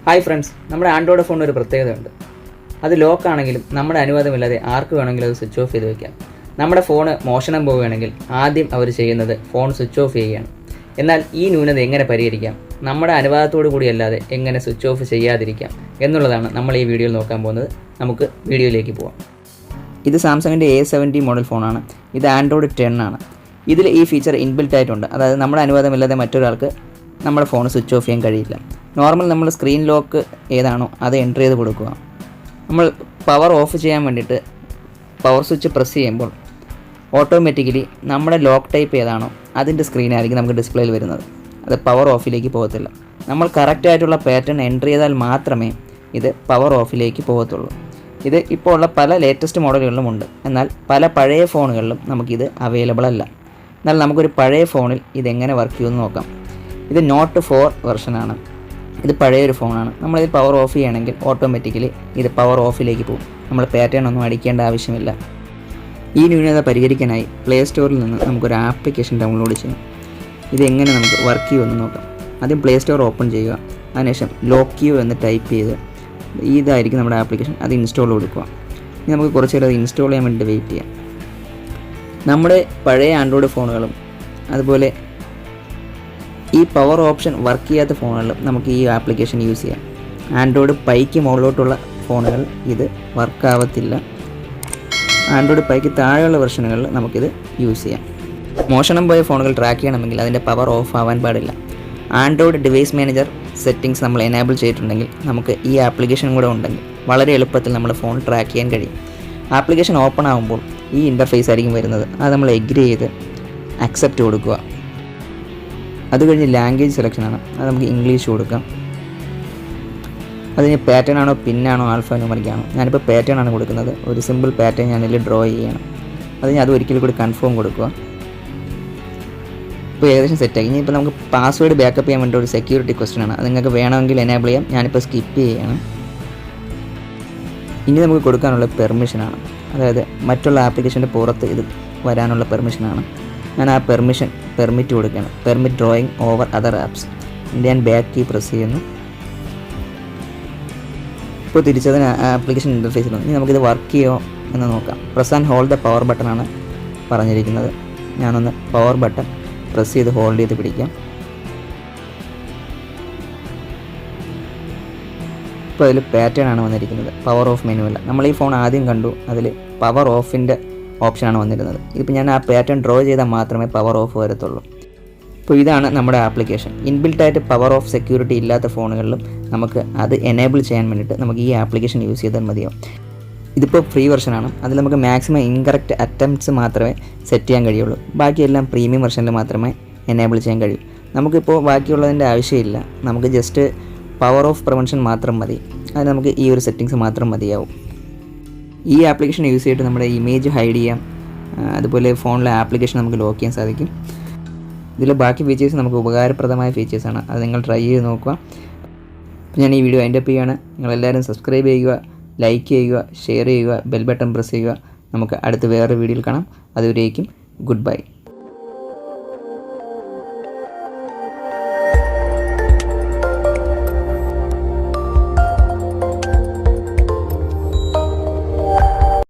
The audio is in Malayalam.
ഹായ് ഫ്രണ്ട്സ്, നമ്മുടെ ആൻഡ്രോയിഡ് ഫോണിന് ഒരു പ്രത്യേകതയുണ്ട്. അത് ലോക്കാണെങ്കിലും നമ്മുടെ അനുവാദമില്ലാതെ ആർക്ക് വേണമെങ്കിലും അത് സ്വിച്ച് ഓഫ് ചെയ്ത് വയ്ക്കാം. നമ്മുടെ ഫോണ് മോഷണം പോവുകയാണെങ്കിൽ ആദ്യം അവർ ചെയ്യുന്നത് ഫോൺ സ്വിച്ച് ഓഫ് ചെയ്യുകയാണ്. എന്നാൽ ഈ ന്യൂനത എങ്ങനെ പരിഹരിക്കാം, നമ്മുടെ അനുവാദത്തോടു കൂടിയല്ലാതെ എങ്ങനെ സ്വിച്ച് ഓഫ് ചെയ്യാതിരിക്കാം എന്നുള്ളതാണ് നമ്മൾ ഈ വീഡിയോയിൽ നോക്കാൻ പോകുന്നത്. നമുക്ക് വീഡിയോയിലേക്ക് പോകാം. ഇത് സാംസങ്ങിൻ്റെ A70 മോഡൽ ഫോണാണ്. ഇത് ആൻഡ്രോയിഡ് 10 ആണ്. ഇതിൽ ഈ ഫീച്ചർ ഇൻബിൽറ്റ് ആയിട്ടുണ്ട്. അതായത് നമ്മുടെ അനുവാദമില്ലാതെ മറ്റൊരാൾക്ക് നമ്മുടെ ഫോൺ സ്വിച്ച് ഓഫ് ചെയ്യാൻ കഴിയില്ല. നോർമൽ നമ്മൾ സ്ക്രീൻ ലോക്ക് ഏതാണോ അത് എൻ്റർ ചെയ്ത് കൊടുക്കുക. നമ്മൾ പവർ ഓഫ് ചെയ്യാൻ വേണ്ടിയിട്ട് പവർ സ്വിച്ച് പ്രസ് ചെയ്യുമ്പോൾ ഓട്ടോമാറ്റിക്കലി നമ്മുടെ ലോക്ക് ടൈപ്പ് ഏതാണോ അതിൻ്റെ സ്ക്രീനായിരിക്കും നമുക്ക് ഡിസ്പ്ലേയിൽ വരുന്നത്. അത് പവർ ഓഫിലേക്ക് പോകത്തില്ല. നമ്മൾ കറക്റ്റായിട്ടുള്ള പാറ്റേൺ എൻ്റർ ചെയ്താൽ മാത്രമേ ഇത് പവർ ഓഫിലേക്ക് പോകത്തുള്ളൂ. ഇത് ഇപ്പോൾ ഉള്ള പല ലേറ്റസ്റ്റ് മോഡലുകളിലും ഉണ്ട്. എന്നാൽ പല പഴയ ഫോണുകളിലും നമുക്കിത് അവൈലബിൾ അല്ല. എന്നാൽ നമുക്കൊരു പഴയ ഫോണിൽ ഇതെങ്ങനെ വർക്ക് ചെയ്യുമെന്ന് നോക്കാം. ഇത് നോട്ട് 4 വെർഷനാണ്. ഇത് പഴയൊരു ഫോണാണ്. നമ്മളിത് പവർ ഓഫ് ചെയ്യണമെങ്കിൽ ഓട്ടോമാറ്റിക്കലി ഇത് പവർ ഓഫിലേക്ക് പോകും. നമ്മൾ പാറ്റേൺ ഒന്നും അടിക്കേണ്ട ആവശ്യമില്ല. ഈ ന്യൂനത പരിഹരിക്കാനായി പ്ലേ സ്റ്റോറിൽ നിന്ന് നമുക്കൊരു ആപ്ലിക്കേഷൻ ഡൗൺലോഡ് ചെയ്യണം. ഇതെങ്ങനെ നമുക്ക് വർക്ക് ചെയ്യുമെന്ന് നോക്കാം. ആദ്യം പ്ലേ സ്റ്റോർ ഓപ്പൺ ചെയ്യുക. അതിനുശേഷം ലോക്കിയോ എന്ന് ടൈപ്പ് ചെയ്ത് ഇതായിരിക്കും നമ്മുടെ ആപ്ലിക്കേഷൻ. അത് ഇൻസ്റ്റാൾ കൊടുക്കുക. ഇനി നമുക്ക് കുറച്ച് നേരം അത് ഇൻസ്റ്റാൾ ചെയ്യാൻ വേണ്ടി വെയിറ്റ് ചെയ്യാം. നമ്മുടെ പഴയ ആൻഡ്രോയിഡ് ഫോണുകളും അതുപോലെ ഈ പവർ ഓപ്ഷൻ വർക്ക് ചെയ്യാത്ത ഫോണുകളിലും നമുക്ക് ഈ ആപ്ലിക്കേഷൻ യൂസ് ചെയ്യാം. ആൻഡ്രോയിഡ് പൈക്ക് മുകളിലോട്ടുള്ള ഫോണുകൾ ഇത് വർക്കാവത്തില്ല. ആൻഡ്രോയിഡ് പൈക്ക് താഴെയുള്ള വെർഷനുകളിൽ നമുക്കിത് യൂസ് ചെയ്യാം. മോഷണം പോയ ഫോണുകൾ ട്രാക്ക് ചെയ്യണമെങ്കിൽ അതിൻ്റെ പവർ ഓഫ് ആവാൻ പാടില്ല. ആൻഡ്രോയിഡ് ഡിവൈസ് മാനേജർ സെറ്റിംഗ്സ് നമ്മൾ എനേബിൾ ചെയ്തിട്ടുണ്ടെങ്കിൽ നമുക്ക് ഈ ആപ്ലിക്കേഷൻ കൂടെ ഉണ്ടെങ്കിൽ വളരെ എളുപ്പത്തിൽ നമ്മുടെ ഫോൺ ട്രാക്ക് ചെയ്യാൻ കഴിയും. ആപ്ലിക്കേഷൻ ഓപ്പൺ ആകുമ്പോൾ ഈ ഇൻ്റർഫേസ് ആയിരിക്കും വരുന്നത്. അത് നമ്മൾ എഗ്രി ചെയ്ത് അക്സെപ്റ്റ് കൊടുക്കുക. അത് കഴിഞ്ഞ് ലാംഗ്വേജ് സെലക്ഷനാണ്. അത് നമുക്ക് ഇംഗ്ലീഷ് കൊടുക്കാം. അതിന് പാറ്റേൺ ആണോ പിന്നാണോ ആൽഫ ന്യൂമറിക് ആണോ. ഞാനിപ്പോൾ പാറ്റേൺ ആണ് കൊടുക്കുന്നത്. ഒരു സിമ്പിൾ പാറ്റേൺ ഞാനിതിൽ ഡ്രോ ചെയ്യണം. അത് ഒരിക്കലും കൂടി കൺഫേം കൊടുക്കുക. ഇപ്പോൾ ഏകദേശം സെറ്റായി. ഇനിയിപ്പോൾ നമുക്ക് പാസ്വേഡ് ബാക്കപ്പ് ചെയ്യാൻ വേണ്ടി ഒരു സെക്യൂരിറ്റി ക്വസ്റ്റ്യൻ ആണ്. അത് നിങ്ങൾക്ക് വേണമെങ്കിൽ എനേബിൾ ചെയ്യാം. ഞാനിപ്പോൾ സ്കിപ്പ് ചെയ്യുകയാണ്. ഇനി നമുക്ക് കൊടുക്കാനുള്ള പെർമിഷനാണ്. അതായത് മറ്റുള്ള ആപ്ലിക്കേഷൻ്റെ പുറത്ത് ഇത് വരാനുള്ള പെർമിഷനാണ്. ഞാൻ ആ പെർമിറ്റ് കൊടുക്കുകയാണ്. Permit drawing over other apps. ഞാൻ ബാക്ക് കീ പ്രസ് ചെയ്യുന്നു. ഇപ്പോൾ തിരിച്ചതിന് ആപ്ലിക്കേഷൻ ഇൻ്റർഫേസിൽ ഇനി നമുക്കിത് വർക്ക് ചെയ്യുമോ എന്ന് നോക്കാം. Press and hold the power ബട്ടണാണ് പറഞ്ഞിരിക്കുന്നത്. ഞാനൊന്ന് പവർ ബട്ടൺ പ്രസ് ചെയ്ത് ഹോൾഡ് ചെയ്ത് പിടിക്കാം. ഇപ്പോൾ അതിൽ പാറ്റേൺ ആണ് വന്നിരിക്കുന്നത്. പവർ ഓഫ് മെനു അല്ല. നമ്മൾ ഈ ഫോൺ ആദ്യം കണ്ടു, അതിൽ പവർ ഓഫിൻ്റെ ഓപ്ഷനാണ് വന്നിരുന്നത്. ഇതിപ്പോൾ ഞാൻ ആ പാറ്റേൺ ഡ്രോ ചെയ്താൽ മാത്രമേ പവർ ഓഫ് വരത്തുള്ളൂ. ഇപ്പോൾ ഇതാണ് നമ്മുടെ ആപ്ലിക്കേഷൻ. ഇൻബിൽട്ടായിട്ട് പവർ ഓഫ് സെക്യൂരിറ്റി ഇല്ലാത്ത ഫോണുകളിലും നമുക്ക് അത് എനേബിൾ ചെയ്യാൻ വേണ്ടിയിട്ട് നമുക്ക് ഈ ആപ്ലിക്കേഷൻ യൂസ് ചെയ്താൽ മതിയാവും. ഇതിപ്പോൾ ഫ്രീ വെർഷനാണ്. അതിൽ നമുക്ക് മാക്സിമം ഇൻകറക്റ്റ് അറ്റംപ്റ്റ്സ് മാത്രമേ സെറ്റ് ചെയ്യാൻ കഴിയുള്ളൂ. ബാക്കിയെല്ലാം പ്രീമിയം വെർഷനിൽ മാത്രമേ എനേബിൾ ചെയ്യാൻ കഴിയൂ. നമുക്കിപ്പോൾ ബാക്കിയുള്ളതിൻ്റെ ആവശ്യമില്ല. നമുക്ക് ജസ്റ്റ് പവർ ഓഫ് പ്രിവെൻഷൻ മാത്രം മതി. അത് നമുക്ക് ഈ ഒരു സെറ്റിങ്സ് മാത്രം മതിയാവും. ഈ ആപ്ലിക്കേഷൻ യൂസ് ചെയ്തിട്ട് നമ്മുടെ ഇമേജ് ഹൈഡ് ചെയ്യാം. അതുപോലെ ഫോണിലെ ആപ്ലിക്കേഷൻ നമുക്ക് ലോക്ക് ചെയ്യാൻ സാധിക്കും. ഇതിലെ ബാക്കി ഫീച്ചേഴ്സ് നമുക്ക് ഉപകാരപ്രദമായ ഫീച്ചേഴ്സാണ്. അത് നിങ്ങൾ ട്രൈ ചെയ്ത് നോക്കുക. അപ്പോൾ ഞാൻ ഈ വീഡിയോ വൈൻഡ് അപ്പ് ചെയ്യുകയാണ്. നിങ്ങളെല്ലാവരും സബ്സ്ക്രൈബ് ചെയ്യുക, ലൈക്ക് ചെയ്യുക, ഷെയർ ചെയ്യുക, ബെൽ ബട്ടൺ പ്രസ് ചെയ്യുക. നമുക്ക് അടുത്ത വേറൊരു വീഡിയോയിൽ കാണാം. അതുവരേക്കും ഗുഡ് ബൈ.